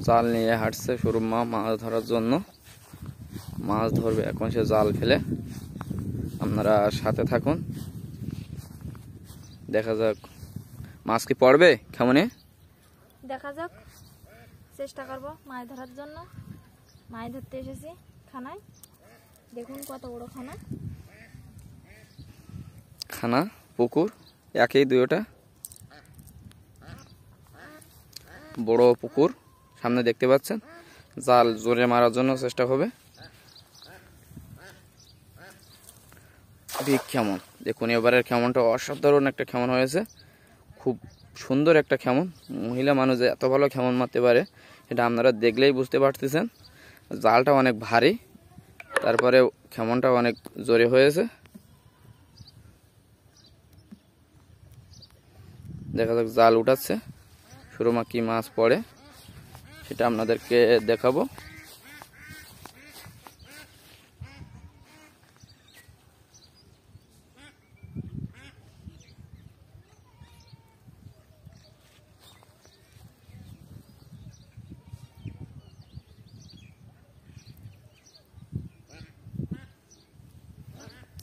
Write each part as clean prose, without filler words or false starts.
জাল নিয়ে হাঁটছে সুরমা মাছ ধরার জন্য। মাছ ধরবে এখন সে জাল ফেলে। আপনারা সাথে থাকুন, দেখা যাক মাছ কি পড়বে কেমনে। দেখা যাক, চেষ্টা করবো মাছ ধরার জন্য। মাছ ধরতে এসেছি খানায়, দেখুন কত বড় খানা। খানা পুকুর একই, দুইটা বড় পুকুর সামনে দেখতে পাচ্ছেন। জাল জোরে মারার জন্য চেষ্টা হবে। কেমন দেখুন, এবারের কেমনটা অসাধারণ একটা কেমন হয়েছে, খুব সুন্দর একটা কেমন। মহিলা মানুষ এত ভালো কেমন মারতে পারে এটা আপনারা দেখলেই বুঝতে পারতেছেন। জালটা অনেক ভারী, তারপরে কেমনটা অনেক জোরে হয়েছে। দেখা যাক জাল উঠাচ্ছে, সুরমা কি মাছ পড়ে সেটা আপনাদেরকে দেখাবো।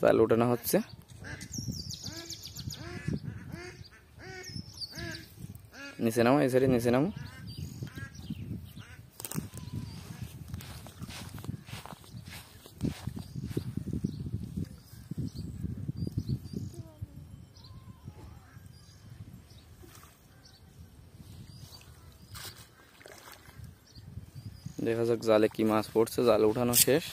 জাল উঠানো হচ্ছে। নিচে নামো, এই সাইডে নিচে নামো। দেখা যাক জালে কি মাছ পড়ছে। জাল উঠানো শেষ।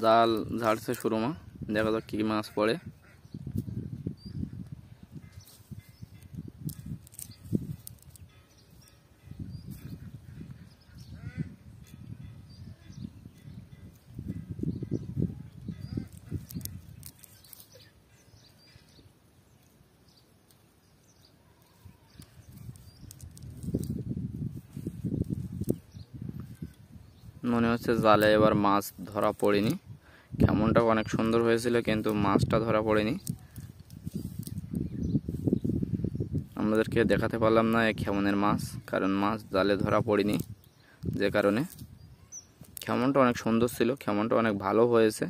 জাল ঝাড়ছে সুরমা, দেখা যাক কি মাছ পড়ে। মনে হচ্ছে জালে এবার মাছ ধরা পড়েনি। কেমনটা অনেক সুন্দর হয়েছিল কিন্তু মাছটা ধরা পড়েনি। আমাদেরকে দেখাতে পারলাম না এই কেমনের মাছ, কারণ মাছ জালে ধরা পড়েনি, যে কারণে। কেমনটা অনেক সুন্দর ছিল, কেমনটা অনেক ভালো হয়েছে।